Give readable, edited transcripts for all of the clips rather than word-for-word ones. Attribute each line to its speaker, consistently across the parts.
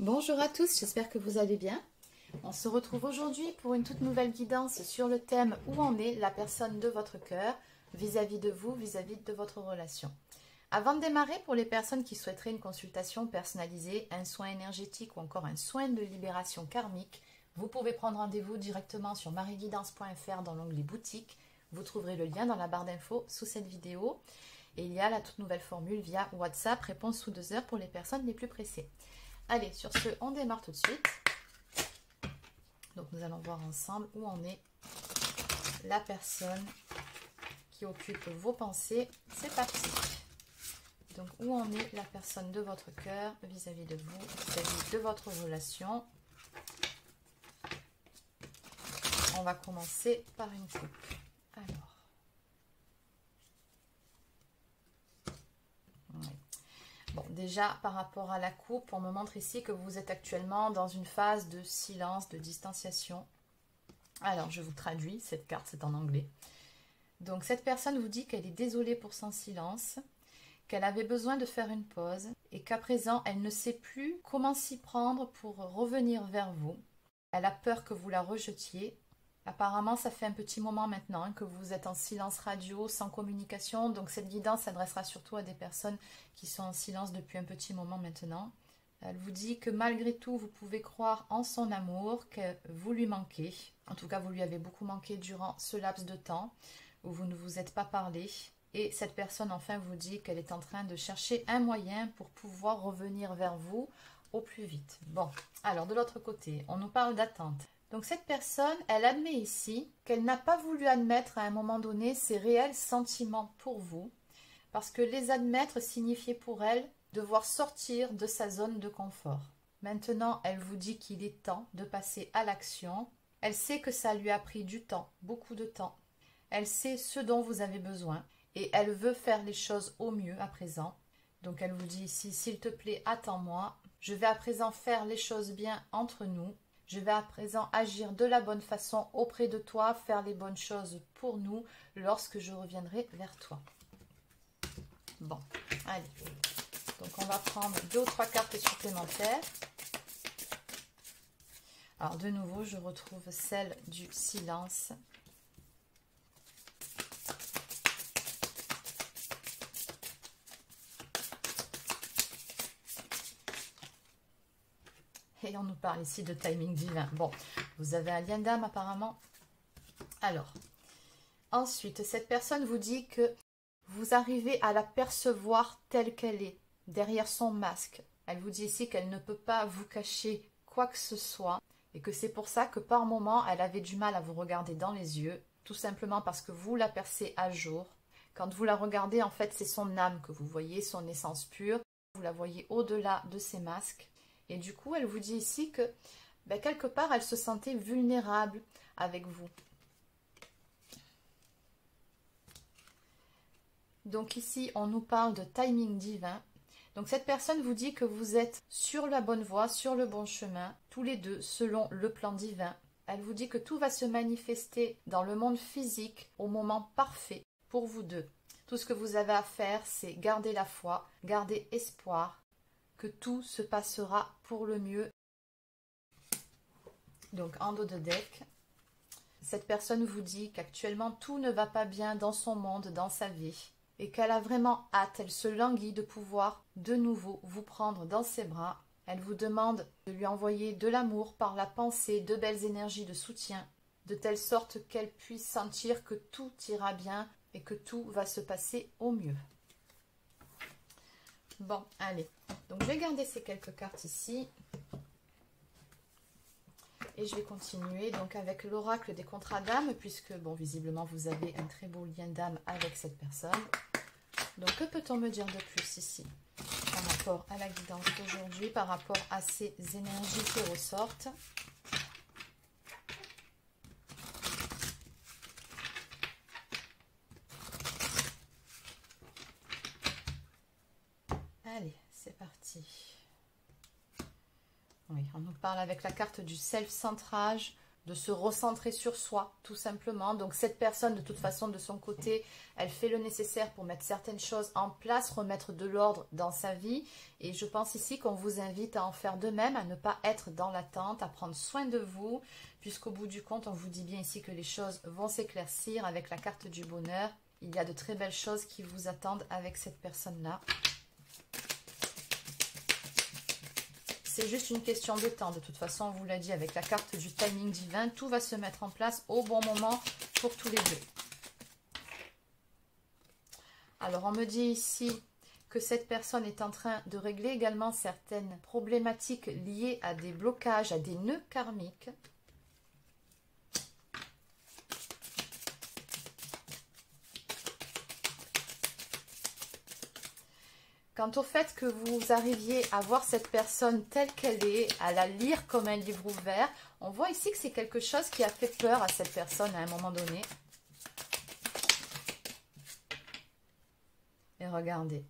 Speaker 1: Bonjour à tous, j'espère que vous allez bien. On se retrouve aujourd'hui pour une toute nouvelle guidance sur le thème où en est la personne de votre cœur vis-à-vis de vous, vis-à-vis de votre relation. Avant de démarrer, pour les personnes qui souhaiteraient une consultation personnalisée, un soin énergétique ou encore un soin de libération karmique, vous pouvez prendre rendez-vous directement sur marieguidance.fr dans l'onglet boutique. Vous trouverez le lien dans la barre d'infos sous cette vidéo. Et il y a la toute nouvelle formule via WhatsApp, réponse sous 2 heures pour les personnes les plus pressées. Allez, sur ce, on démarre tout de suite. Donc, nous allons voir ensemble où en est la personne qui occupe vos pensées. C'est parti. Donc, où en est la personne de votre cœur vis-à-vis de vous, vis-à-vis de votre relation. On va commencer par une coupe. Alors. Bon, déjà, par rapport à la coupe, on me montre ici que vous êtes actuellement dans une phase de silence, de distanciation. Alors, je vous traduis, cette carte, c'est en anglais. Donc, cette personne vous dit qu'elle est désolée pour son silence, qu'elle avait besoin de faire une pause et qu'à présent, elle ne sait plus comment s'y prendre pour revenir vers vous. Elle a peur que vous la rejetiez. Apparemment, ça fait un petit moment maintenant que vous êtes en silence radio, sans communication. Donc, cette guidance s'adressera surtout à des personnes qui sont en silence depuis un petit moment maintenant. Elle vous dit que malgré tout, vous pouvez croire en son amour, que vous lui manquez. En tout cas, vous lui avez beaucoup manqué durant ce laps de temps où vous ne vous êtes pas parlé. Et cette personne, enfin, vous dit qu'elle est en train de chercher un moyen pour pouvoir revenir vers vous au plus vite. Bon, alors de l'autre côté, on nous parle d'attente. Donc cette personne, elle admet ici qu'elle n'a pas voulu admettre à un moment donné ses réels sentiments pour vous, parce que les admettre signifiait pour elle devoir sortir de sa zone de confort. Maintenant, elle vous dit qu'il est temps de passer à l'action. Elle sait que ça lui a pris du temps, beaucoup de temps. Elle sait ce dont vous avez besoin et elle veut faire les choses au mieux à présent. Donc elle vous dit ici, s'il te plaît, attends-moi. Je vais à présent faire les choses bien entre nous. Je vais à présent agir de la bonne façon auprès de toi, faire les bonnes choses pour nous lorsque je reviendrai vers toi. Bon, allez. Donc on va prendre 2 ou 3 cartes supplémentaires. Alors de nouveau, je retrouve celle du silence. Et on nous parle ici de timing divin. Bon, vous avez un lien d'âme apparemment. Alors, ensuite, cette personne vous dit que vous arrivez à la percevoir telle qu'elle est, derrière son masque. Elle vous dit ici qu'elle ne peut pas vous cacher quoi que ce soit et que c'est pour ça que par moment, elle avait du mal à vous regarder dans les yeux, tout simplement parce que vous la percez à jour. Quand vous la regardez, en fait, c'est son âme que vous voyez, son essence pure. Vous la voyez au-delà de ses masques. Et du coup, elle vous dit ici que, quelque part, elle se sentait vulnérable avec vous. Donc ici, on nous parle de timing divin. Donc cette personne vous dit que vous êtes sur la bonne voie, sur le bon chemin, tous les deux, selon le plan divin. Elle vous dit que tout va se manifester dans le monde physique au moment parfait pour vous deux. Tout ce que vous avez à faire, c'est garder la foi, garder espoir, que tout se passera pour le mieux. Donc en dos de deck, cette personne vous dit qu'actuellement tout ne va pas bien dans son monde, dans sa vie, et qu'elle a vraiment hâte, elle se languit de pouvoir de nouveau vous prendre dans ses bras. Elle vous demande de lui envoyer de l'amour par la pensée, de belles énergies de soutien, de telle sorte qu'elle puisse sentir que tout ira bien et que tout va se passer au mieux. Bon, allez. Donc, je vais garder ces quelques cartes ici. Et je vais continuer donc avec l'oracle des contrats d'âme, puisque, bon, visiblement, vous avez un très beau lien d'âme avec cette personne. Donc, que peut-on me dire de plus ici par rapport à la guidance d'aujourd'hui, par rapport à ces énergies qui ressortent? Allez, c'est parti. Oui, on nous parle avec la carte du self-centrage, de se recentrer sur soi, tout simplement. Donc cette personne, de toute façon, de son côté, elle fait le nécessaire pour mettre certaines choses en place, remettre de l'ordre dans sa vie. Et je pense ici qu'on vous invite à en faire de même, à ne pas être dans l'attente, à prendre soin de vous, puisqu'au bout du compte, on vous dit bien ici que les choses vont s'éclaircir avec la carte du bonheur. Il y a de très belles choses qui vous attendent avec cette personne-là. C'est juste une question de temps. De toute façon, on vous l'a dit, avec la carte du timing divin, tout va se mettre en place au bon moment pour tous les deux. Alors, on me dit ici que cette personne est en train de régler également certaines problématiques liées à des blocages, à des nœuds karmiques. Quant au fait que vous arriviez à voir cette personne telle qu'elle est, à la lire comme un livre ouvert, on voit ici que c'est quelque chose qui a fait peur à cette personne à un moment donné. Et regardez,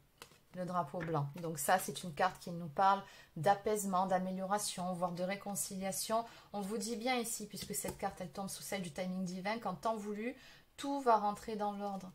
Speaker 1: le drapeau blanc. Donc ça, c'est une carte qui nous parle d'apaisement, d'amélioration, voire de réconciliation. On vous dit bien ici, puisque cette carte, elle tombe sous celle du timing divin, qu'en temps voulu, tout va rentrer dans l'ordre.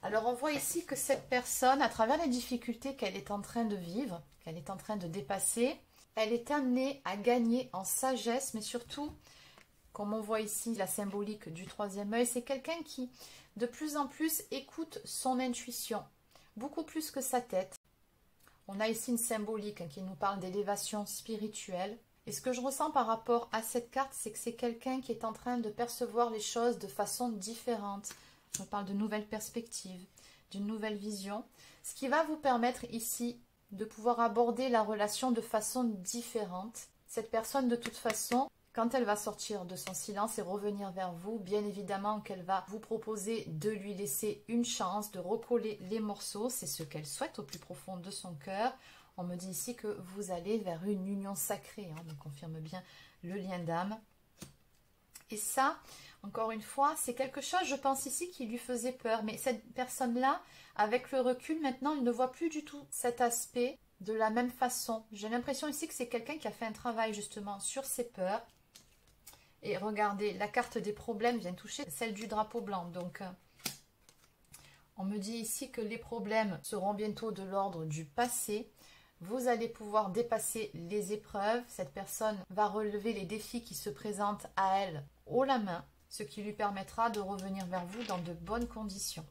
Speaker 1: Alors, on voit ici que cette personne, à travers les difficultés qu'elle est en train de vivre, qu'elle est en train de dépasser, elle est amenée à gagner en sagesse, mais surtout, comme on voit ici la symbolique du troisième œil, c'est quelqu'un qui, de plus en plus, écoute son intuition, beaucoup plus que sa tête. On a ici une symbolique qui nous parle d'élévation spirituelle. Et ce que je ressens par rapport à cette carte, c'est que c'est quelqu'un qui est en train de percevoir les choses de façon différente. Je parle de nouvelles perspectives, d'une nouvelle vision, ce qui va vous permettre ici de pouvoir aborder la relation de façon différente. Cette personne, de toute façon, quand elle va sortir de son silence et revenir vers vous, bien évidemment qu'elle va vous proposer de lui laisser une chance, de recoller les morceaux. C'est ce qu'elle souhaite au plus profond de son cœur. On me dit ici que vous allez vers une union sacrée, hein, donc confirme bien le lien d'âme. Et ça, encore une fois, c'est quelque chose, je pense ici, qui lui faisait peur. Mais cette personne-là, avec le recul, maintenant, elle ne voit plus du tout cet aspect de la même façon. J'ai l'impression ici que c'est quelqu'un qui a fait un travail justement sur ses peurs. Et regardez, la carte des problèmes vient toucher celle du drapeau blanc. Donc, on me dit ici que les problèmes seront bientôt de l'ordre du passé. Vous allez pouvoir dépasser les épreuves. Cette personne va relever les défis qui se présentent à elle haut la main, ce qui lui permettra de revenir vers vous dans de bonnes conditions.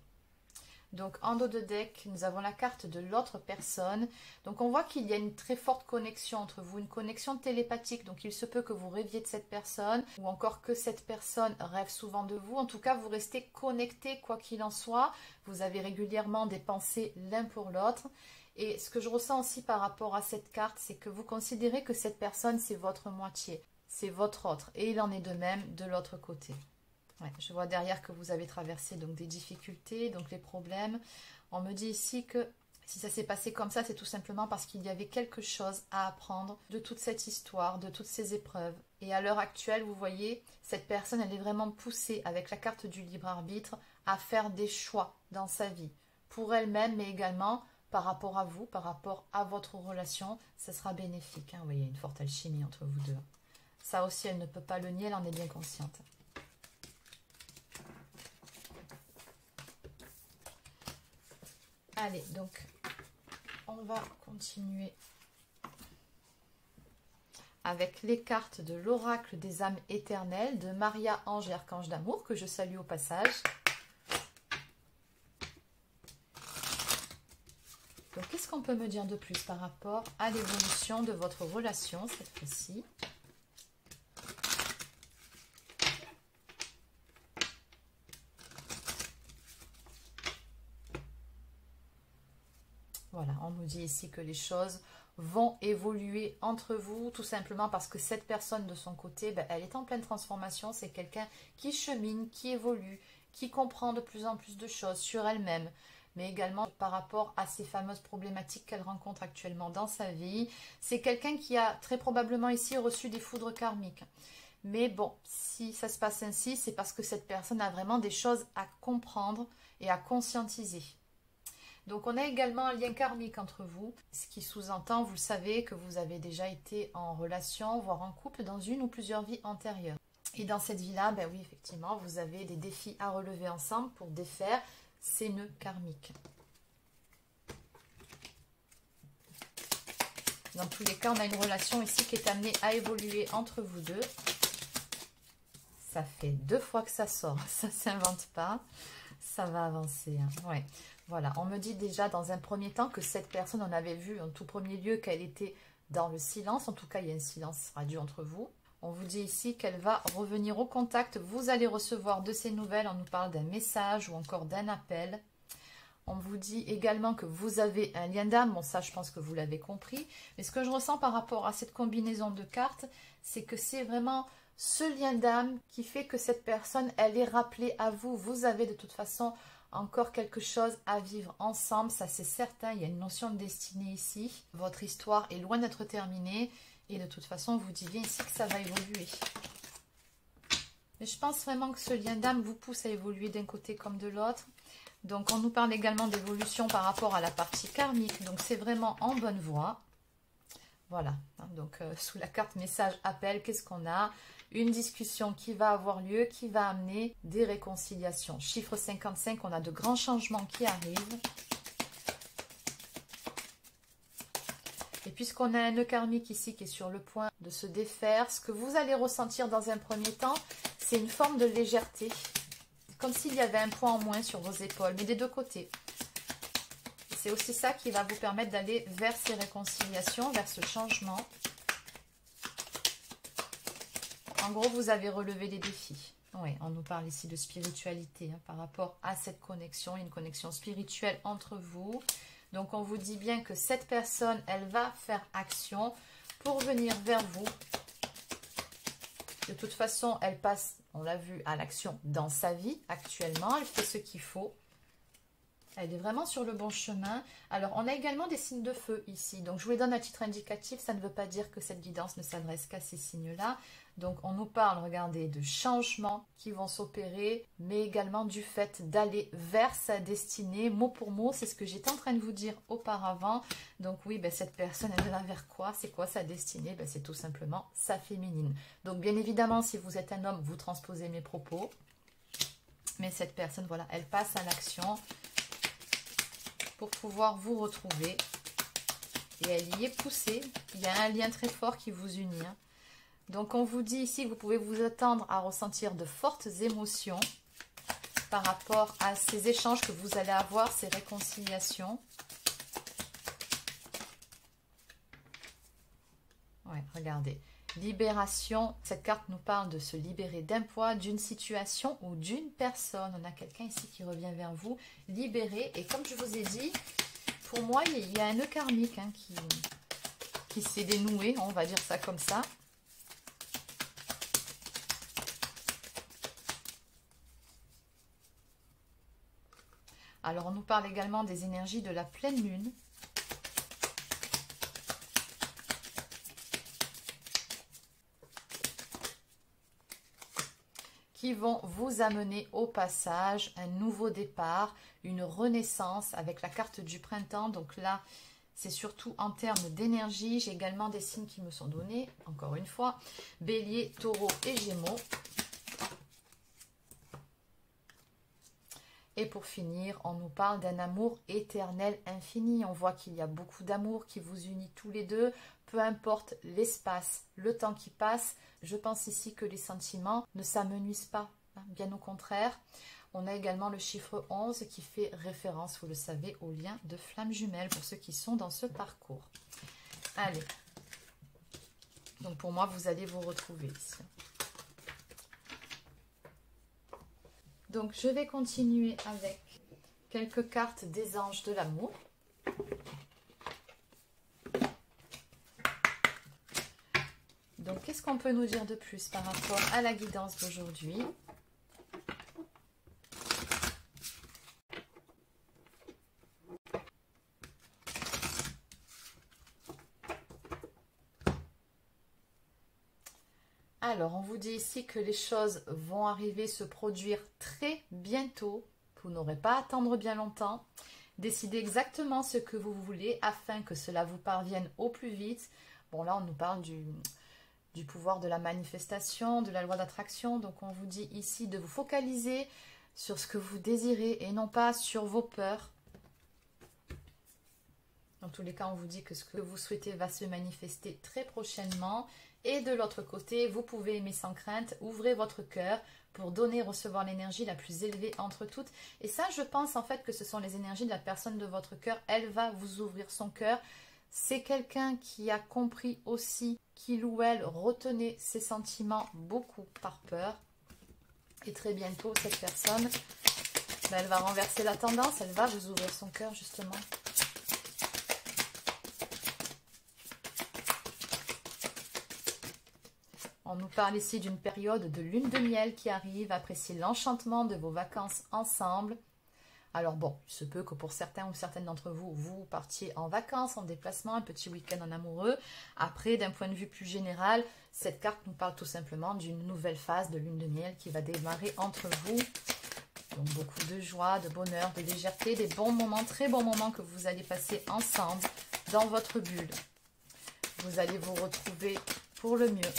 Speaker 1: Donc, en dos de deck, nous avons la carte de l'autre personne. Donc, on voit qu'il y a une très forte connexion entre vous, une connexion télépathique. Donc, il se peut que vous rêviez de cette personne ou encore que cette personne rêve souvent de vous. En tout cas, vous restez connectés quoi qu'il en soit. Vous avez régulièrement des pensées l'un pour l'autre. Et ce que je ressens aussi par rapport à cette carte, c'est que vous considérez que cette personne, c'est votre moitié, c'est votre autre. Et il en est de même de l'autre côté. Ouais, je vois derrière que vous avez traversé donc des difficultés, donc les problèmes. On me dit ici que si ça s'est passé comme ça, c'est tout simplement parce qu'il y avait quelque chose à apprendre de toute cette histoire, de toutes ces épreuves. Et à l'heure actuelle, vous voyez, cette personne, elle est vraiment poussée avec la carte du libre arbitre à faire des choix dans sa vie, pour elle-même, mais également par rapport à vous, par rapport à votre relation, ça sera bénéfique. Hein. Vous voyez, il y a une forte alchimie entre vous deux. Ça aussi, elle ne peut pas le nier, elle en est bien consciente. Allez, donc, on va continuer avec les cartes de l'oracle des âmes éternelles de Maria Ange et Archange d'amour, que je salue au passage. Donc, qu'est-ce qu'on peut me dire de plus par rapport à l'évolution de votre relation cette fois-ci? Voilà, on nous dit ici que les choses vont évoluer entre vous, tout simplement parce que cette personne de son côté, ben, elle est en pleine transformation. C'est quelqu'un qui chemine, qui évolue, qui comprend de plus en plus de choses sur elle-même. mais également par rapport à ces fameuses problématiques qu'elle rencontre actuellement dans sa vie. C'est quelqu'un qui a très probablement ici reçu des foudres karmiques. Mais bon, si ça se passe ainsi, c'est parce que cette personne a vraiment des choses à comprendre et à conscientiser. Donc on a également un lien karmique entre vous, ce qui sous-entend, vous le savez, que vous avez déjà été en relation, voire en couple dans une ou plusieurs vies antérieures. Et dans cette vie-là, ben oui, effectivement, vous avez des défis à relever ensemble pour défaire ces nœuds karmiques. Dans tous les cas, on a une relation ici qui est amenée à évoluer entre vous deux. Ça fait 2 fois que ça sort, ça ne s'invente pas, ça va avancer. Hein. Ouais. Voilà, on me dit déjà dans un premier temps que cette personne, on avait vu en tout premier lieu qu'elle était dans le silence. En tout cas, il y a un silence radio entre vous. On vous dit ici qu'elle va revenir au contact. Vous allez recevoir de ces nouvelles. On nous parle d'un message ou encore d'un appel. On vous dit également que vous avez un lien d'âme. Bon, ça, je pense que vous l'avez compris. Mais ce que je ressens par rapport à cette combinaison de cartes, c'est que c'est vraiment ce lien d'âme qui fait que cette personne, elle est rappelée à vous. Vous avez de toute façon encore quelque chose à vivre ensemble, ça c'est certain. Il y a une notion de destinée ici. Votre histoire est loin d'être terminée. Et de toute façon, on vous dit bien ici que ça va évoluer. Mais je pense vraiment que ce lien d'âme vous pousse à évoluer d'un côté comme de l'autre. Donc on nous parle également d'évolution par rapport à la partie karmique. Donc c'est vraiment en bonne voie. Voilà. Donc sous la carte message appel, qu'est-ce qu'on a ? Une discussion qui va avoir lieu, qui va amener des réconciliations. Chiffre 55, on a de grands changements qui arrivent. Et puisqu'on a un nœud karmique ici qui est sur le point de se défaire, ce que vous allez ressentir dans un premier temps, c'est une forme de légèreté. Comme s'il y avait un poids en moins sur vos épaules, mais des deux côtés. C'est aussi ça qui va vous permettre d'aller vers ces réconciliations, vers ce changement. En gros, vous avez relevé les défis. Oui, on nous parle ici de spiritualité hein, par rapport à cette connexion, une connexion spirituelle entre vous. Donc, on vous dit bien que cette personne, elle va faire action pour venir vers vous. De toute façon, elle passe, on l'a vu, à l'action dans sa vie actuellement. Elle fait ce qu'il faut. Elle est vraiment sur le bon chemin. Alors, on a également des signes de feu ici. Donc, je vous les donne à titre indicatif. Ça ne veut pas dire que cette guidance ne s'adresse qu'à ces signes-là. Donc, on nous parle, regardez, de changements qui vont s'opérer, mais également du fait d'aller vers sa destinée, mot pour mot. C'est ce que j'étais en train de vous dire auparavant. Donc, oui, ben, cette personne, elle va vers quoi? C'est quoi sa destinée? Ben, c'est tout simplement sa féminine. Donc, bien évidemment, si vous êtes un homme, vous transposez mes propos. Mais cette personne, voilà, elle passe à l'action pour pouvoir vous retrouver. Et elle y est poussée. Il y a un lien très fort qui vous unit. Hein. Donc, on vous dit ici que vous pouvez vous attendre à ressentir de fortes émotions par rapport à ces échanges que vous allez avoir, ces réconciliations. Ouais, regardez. Libération. Cette carte nous parle de se libérer d'un poids, d'une situation ou d'une personne. On a quelqu'un ici qui revient vers vous, libéré. Et comme je vous ai dit, pour moi, il y a un nœud karmique hein, qui s'est dénoué, on va dire ça comme ça. Alors, on nous parle également des énergies de la pleine lune. Qui vont vous amener au passage un nouveau départ, une renaissance avec la carte du printemps. Donc là, c'est surtout en termes d'énergie. J'ai également des signes qui me sont donnés, encore une fois. Bélier, Taureau et Gémeaux. Et pour finir, on nous parle d'un amour éternel infini. On voit qu'il y a beaucoup d'amour qui vous unit tous les deux. Peu importe l'espace, le temps qui passe. Je pense ici que les sentiments ne s'amenuisent pas. Hein, bien au contraire. On a également le chiffre 11 qui fait référence, vous le savez, au lien de flammes jumelles pour ceux qui sont dans ce parcours. Allez. Donc pour moi, vous allez vous retrouver ici. Donc, je vais continuer avec quelques cartes des anges de l'amour. Donc, qu'est-ce qu'on peut nous dire de plus par rapport à la guidance d'aujourd'hui? Alors, on vous dit ici que les choses vont arriver, se produire très bientôt. Vous n'aurez pas à attendre bien longtemps. Décidez exactement ce que vous voulez afin que cela vous parvienne au plus vite. Bon, là, on nous parle du pouvoir de la manifestation, de la loi d'attraction. Donc, on vous dit ici de vous focaliser sur ce que vous désirez et non pas sur vos peurs. Dans tous les cas, on vous dit que ce que vous souhaitez va se manifester très prochainement. Et de l'autre côté, vous pouvez aimer sans crainte, ouvrez votre cœur pour donner et recevoir l'énergie la plus élevée entre toutes. Et ça, je pense en fait que ce sont les énergies de la personne de votre cœur. Elle va vous ouvrir son cœur. C'est quelqu'un qui a compris aussi qu'il ou elle retenait ses sentiments beaucoup par peur. Et très bientôt, cette personne, elle va renverser la tendance, elle va vous ouvrir son cœur justement. On nous parle ici d'une période de lune de miel qui arrive. Appréciez l'enchantement de vos vacances ensemble. Alors bon, il se peut que pour certains ou certaines d'entre vous, vous partiez en vacances, en déplacement, un petit week-end en amoureux. Après, d'un point de vue plus général, cette carte nous parle tout simplement d'une nouvelle phase de lune de miel qui va démarrer entre vous. Donc beaucoup de joie, de bonheur, de légèreté, des bons moments, très bons moments que vous allez passer ensemble dans votre bulle. Vous allez vous retrouver pour le mieux.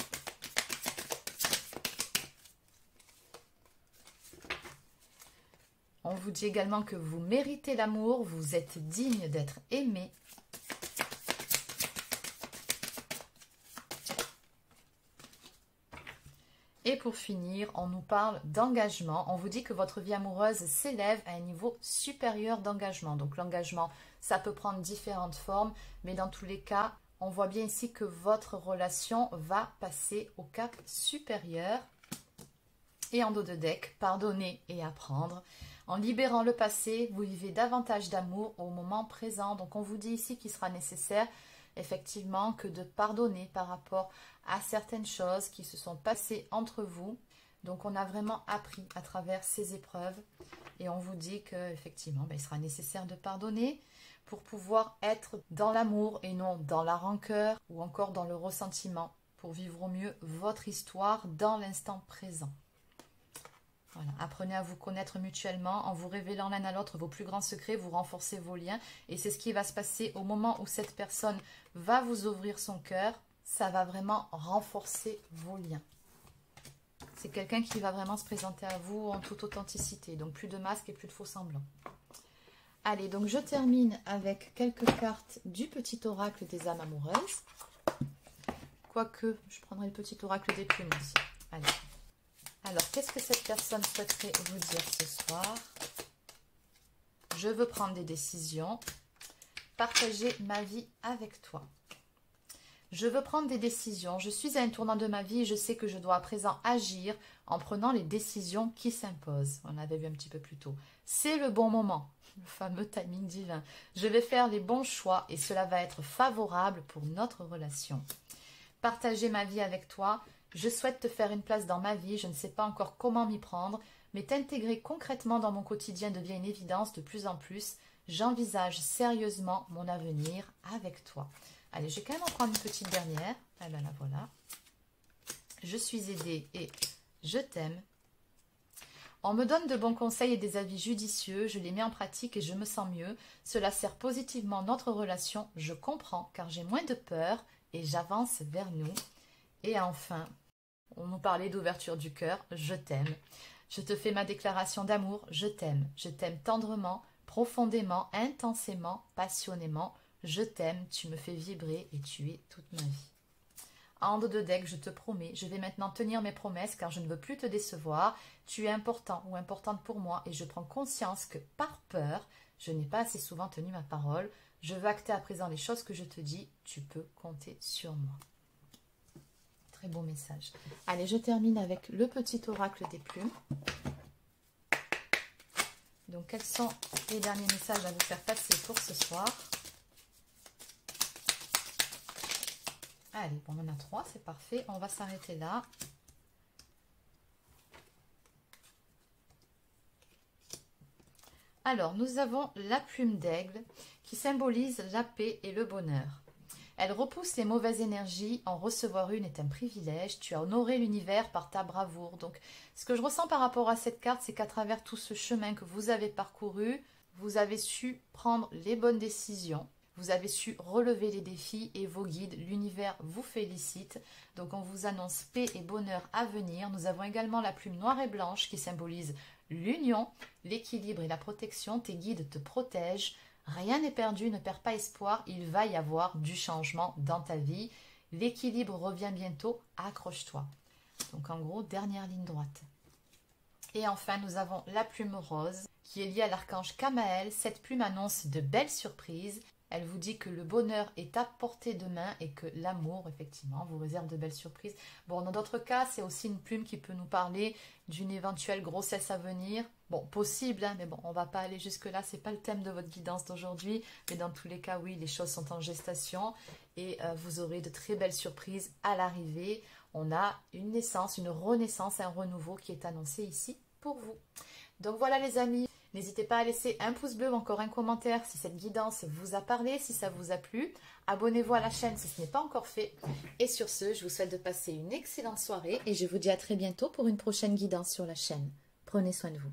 Speaker 1: On vous dit également que vous méritez l'amour, vous êtes digne d'être aimé. Et pour finir, on nous parle d'engagement. On vous dit que votre vie amoureuse s'élève à un niveau supérieur d'engagement. Donc l'engagement, ça peut prendre différentes formes, mais dans tous les cas, on voit bien ici que votre relation va passer au cap supérieur. Et en dos de deck, pardonner et apprendre. En libérant le passé, vous vivez davantage d'amour au moment présent. Donc on vous dit ici qu'il sera nécessaire effectivement que de pardonner par rapport à certaines choses qui se sont passées entre vous. Donc on a vraiment appris à travers ces épreuves et on vous dit qu'effectivement il sera nécessaire de pardonner pour pouvoir être dans l'amour et non dans la rancœur ou encore dans le ressentiment pour vivre au mieux votre histoire dans l'instant présent. Voilà. Apprenez à vous connaître mutuellement en vous révélant l'un à l'autre vos plus grands secrets, vous renforcez vos liens. Et c'est ce qui va se passer au moment où cette personne va vous ouvrir son cœur. Ça va vraiment renforcer vos liens. C'est quelqu'un qui va vraiment se présenter à vous en toute authenticité. Donc plus de masque et plus de faux semblants. Allez, donc je termine avec quelques cartes du petit oracle des âmes amoureuses. Quoique, je prendrai le petit oracle des plumes aussi. Allez. Alors, qu'est-ce que cette personne souhaiterait vous dire ce soir? Je veux prendre des décisions. Partager ma vie avec toi. Je veux prendre des décisions. Je suis à un tournant de ma vie et je sais que je dois à présent agir en prenant les décisions qui s'imposent. On l'avait vu un petit peu plus tôt. C'est le bon moment, le fameux timing divin. Je vais faire les bons choix et cela va être favorable pour notre relation. Partager ma vie avec toi. Je souhaite te faire une place dans ma vie, je ne sais pas encore comment m'y prendre, mais t'intégrer concrètement dans mon quotidien devient une évidence de plus en plus. J'envisage sérieusement mon avenir avec toi. Allez, je vais quand même en prendre une petite dernière. Ah ben là, voilà. Je suis aidée et je t'aime. On me donne de bons conseils et des avis judicieux, je les mets en pratique et je me sens mieux. Cela sert positivement notre relation, je comprends car j'ai moins de peur et j'avance vers nous. Et enfin, on nous parlait d'ouverture du cœur, je t'aime. Je te fais ma déclaration d'amour, je t'aime. Je t'aime tendrement, profondément, intensément, passionnément. Je t'aime, tu me fais vibrer et tu es toute ma vie. En dos de deck, je te promets, je vais maintenant tenir mes promesses car je ne veux plus te décevoir. Tu es important ou importante pour moi et je prends conscience que par peur, je n'ai pas assez souvent tenu ma parole. Je veux acter à présent les choses que je te dis, tu peux compter sur moi. Très beau message. Allez, je termine avec le petit oracle des plumes. Donc, quels sont les derniers messages à vous faire passer pour ce soir? Allez, bon, on en a 3, c'est parfait. On va s'arrêter là. Alors, nous avons la plume d'aigle qui symbolise la paix et le bonheur. Elle repousse les mauvaises énergies. En recevoir une est un privilège. Tu as honoré l'univers par ta bravoure. Donc, ce que je ressens par rapport à cette carte, c'est qu'à travers tout ce chemin que vous avez parcouru, vous avez su prendre les bonnes décisions. Vous avez su relever les défis et vos guides, l'univers vous félicite. Donc on vous annonce paix et bonheur à venir. Nous avons également la plume noire et blanche qui symbolise l'union, l'équilibre et la protection. Tes guides te protègent. Rien n'est perdu, ne perds pas espoir. Il va y avoir du changement dans ta vie. L'équilibre revient bientôt, accroche-toi. Donc en gros, dernière ligne droite. Et enfin, nous avons la plume rose qui est liée à l'archange Kamaël. Cette plume annonce de belles surprises. Elle vous dit que le bonheur est à portée de main et que l'amour, effectivement, vous réserve de belles surprises. Bon, dans d'autres cas, c'est aussi une plume qui peut nous parler d'une éventuelle grossesse à venir. Bon, possible, hein, mais bon, on ne va pas aller jusque-là. Ce n'est pas le thème de votre guidance d'aujourd'hui. Mais dans tous les cas, oui, les choses sont en gestation et vous aurez de très belles surprises à l'arrivée. On a une naissance, une renaissance, un renouveau qui est annoncé ici pour vous. Donc voilà les amis. N'hésitez pas à laisser un pouce bleu ou encore un commentaire si cette guidance vous a parlé, si ça vous a plu. Abonnez-vous à la chaîne si ce n'est pas encore fait. Et sur ce, je vous souhaite de passer une excellente soirée et je vous dis à très bientôt pour une prochaine guidance sur la chaîne. Prenez soin de vous.